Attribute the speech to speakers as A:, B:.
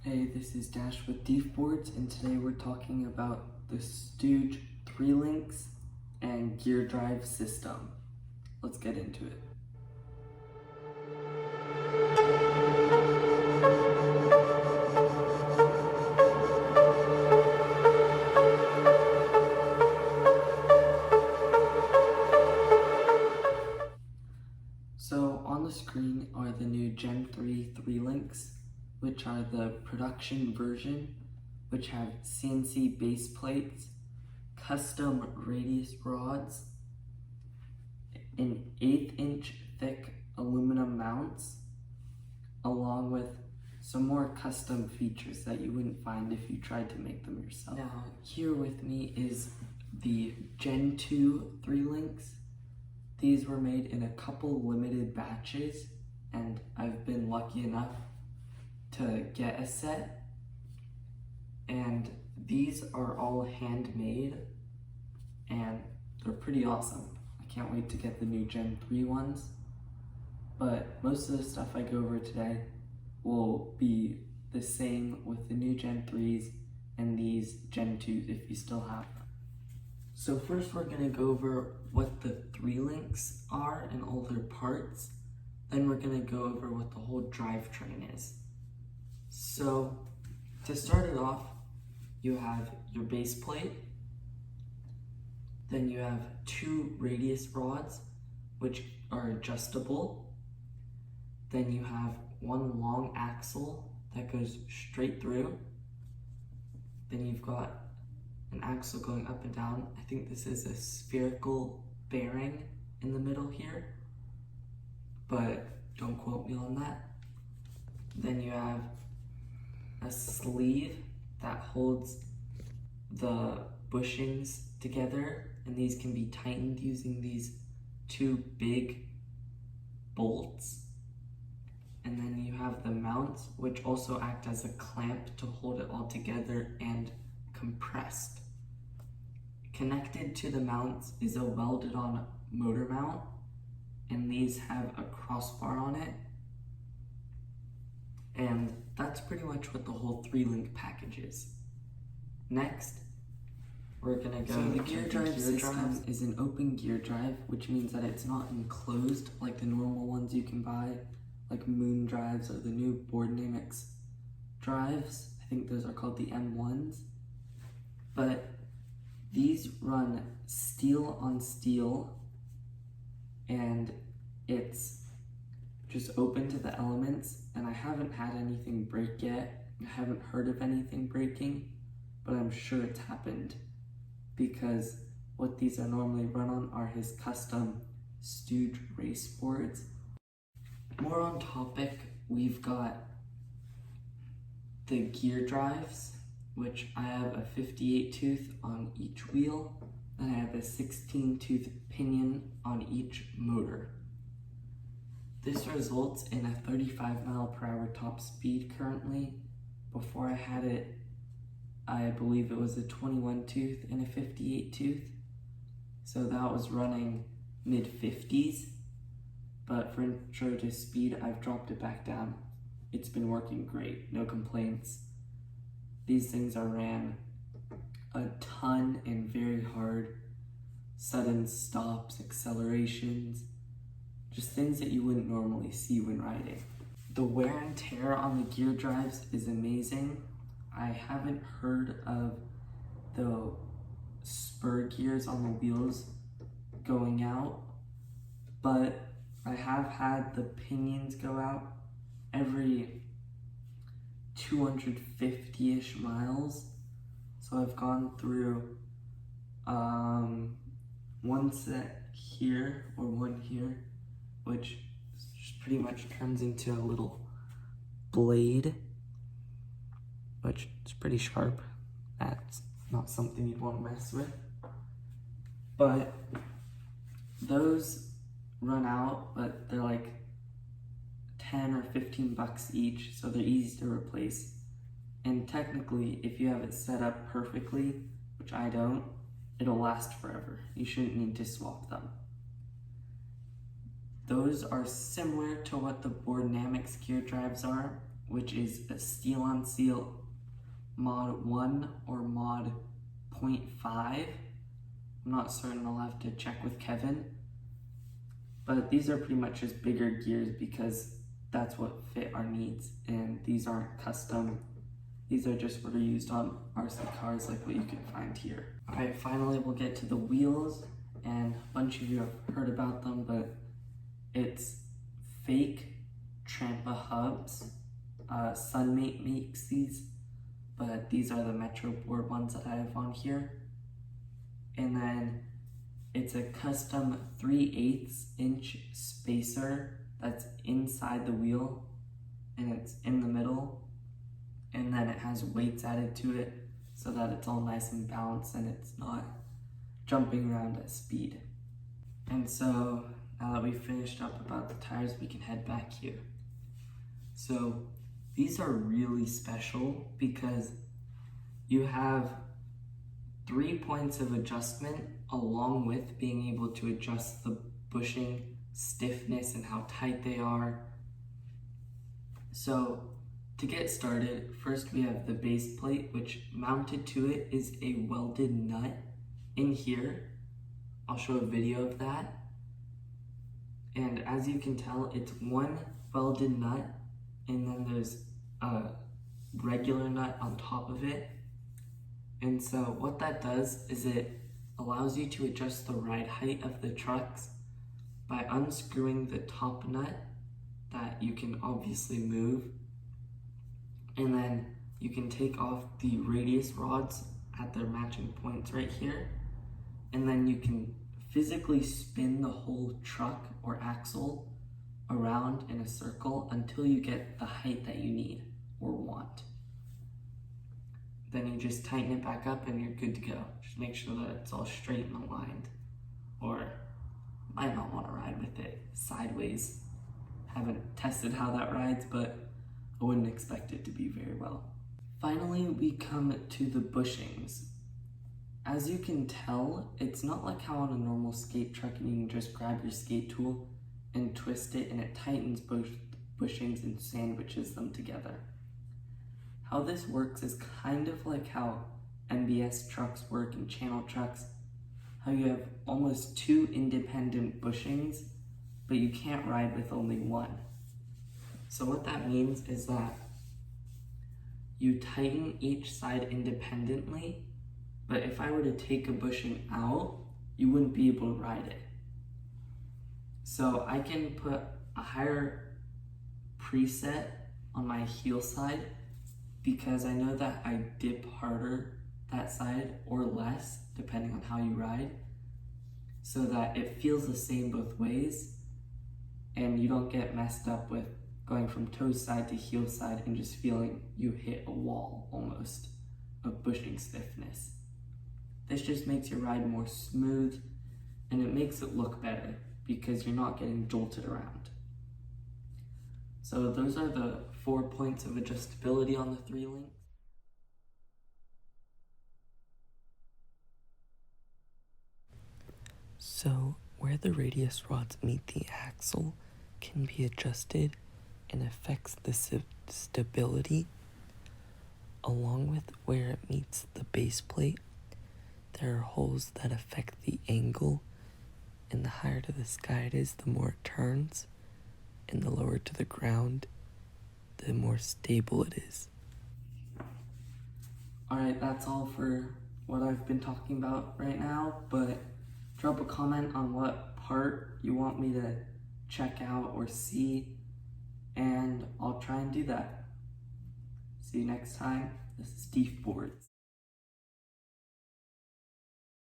A: Hey, this is Dash with Deef Boards, and today we're talking about the Stooge 3 links and gear drive system. Let's get into it. So on the screen are the new Gen 3 links, which are the production version, which have CNC base plates, custom radius rods, an 1/8-inch thick aluminum mounts, along with some more custom features that you wouldn't find if you tried to make them yourself. Now, here with me is the Gen 2 links. These were made in a couple limited batches, and I've been lucky enough to get a set. And these are all handmade, and they're pretty awesome. I can't wait to get the new Gen 3 ones. But most of the stuff I go over today will be the same with the new Gen 3s and these Gen 2s if you still have them. So first we're going to go over what the 3 links are and all their parts. Then we're going to go over what the whole drivetrain is. So to start it off, you have your base plate. Then you have 2 radius rods, which are adjustable. Then you have 1 long axle that goes straight through. Then you've got an axle going up and down. I think this is a spherical bearing in the middle here, but don't quote me on that. Then you have a sleeve that holds the bushings together, and these can be tightened using these 2 big bolts. And then you have the mounts, which also act as a clamp to hold it all together and compressed. Connected to the mounts is a welded on motor mount, and these have a crossbar on it. And that's pretty much what the whole 3 link package is. Next, we're gonna go. So the gear drive system is an open gear drive, which means that it's not enclosed like the normal ones you can buy, like Moon drives or the new Boardnamics drives. I think those are called the M1s. But these run steel on steel, and it's just open to the elements, and I haven't had anything break yet. I haven't heard of anything breaking, but I'm sure it's happened because what these are normally run on are his custom Stooge race boards. More on topic, we've got the gear drives, which I have a 58 tooth on each wheel, and I have a 16 tooth pinion on each motor. This results in a 35 mile/hour top speed currently. Before I had it, I believe it was a 21 tooth and a 58 tooth. So that was running mid-50s. But for intro to speed, I've dropped it back down. It's been working great, no complaints. These things are ran a ton and very hard. Sudden stops, accelerations, just things that you wouldn't normally see when riding. The wear and tear on the gear drives is amazing. I haven't heard of the spur gears on the wheels going out, but I have had the pinions go out every 250-ish miles. So I've gone through one set here, or one here, which just pretty much turns into a little blade, which is pretty sharp. That's not something you'd want to mess with. But those run out, but they're like 10 or 15 bucks each, so they're easy to replace. And technically, if you have it set up perfectly, which I don't, it'll last forever. You shouldn't need to swap them. Those are similar to what the Boardnamics gear drives are, which is a steel on steel mod 1 or mod 0.5. I'm not certain, I'll have to check with Kevin. But these are pretty much just bigger gears because that's what fit our needs, and these aren't custom. These are just what are used on RC cars like what you can find here. Alright, finally we'll get to the wheels, and a bunch of you have heard about them, but it's fake Trampa hubs. Sunmate makes these, but these are the Metro board ones that I have on here. And then it's a custom 3/8 inch spacer that's inside the wheel, and it's in the middle, and then it has weights added to it so that it's all nice and balanced and it's not jumping around at speed. And so now that we've finished up about the tires, we can head back here. So these are really special because you have 3 points of adjustment along with being able to adjust the bushing stiffness and how tight they are. So to get started, first we have the base plate, which mounted to it is a welded nut in here. I'll show a video of that. And as you can tell, it's one welded nut, and then there's a regular nut on top of it. And so what that does is it allows you to adjust the ride height of the trucks by unscrewing the top nut that you can obviously move, and then you can take off the radius rods at their matching points right here, and then you can physically spin the whole truck or axle around in a circle until you get the height that you need or want. Then you just tighten it back up and you're good to go. Just make sure that it's all straight and aligned, or might not want to ride with it sideways. Haven't tested how that rides, but I wouldn't expect it to be very well. Finally, we come to the bushings. As you can tell, it's not like how on a normal skate truck and you can just grab your skate tool and twist it and it tightens both bushings and sandwiches them together. How this works is kind of like how MBS trucks work and channel trucks, how you have almost 2 independent bushings, but you can't ride with only one. So what that means is that you tighten each side independently, but if I were to take a bushing out, you wouldn't be able to ride it. So I can put a higher preset on my heel side because I know that I dip harder that side or less, depending on how you ride, so that it feels the same both ways and you don't get messed up with going from toe side to heel side and just feeling you hit a wall almost of bushing stiffness. This just makes your ride more smooth, and it makes it look better because you're not getting jolted around. So those are the 4 points of adjustability on the 3-link. So where the radius rods meet the axle can be adjusted and affects the stability. Along with where it meets the base plate, there are holes that affect the angle, and the higher to the sky it is, the more it turns, and the lower to the ground, the more stable it is. Alright, that's all for what I've been talking about right now, but drop a comment on what part you want me to check out or see, and I'll try and do that. See you next time. This is Steve Boards.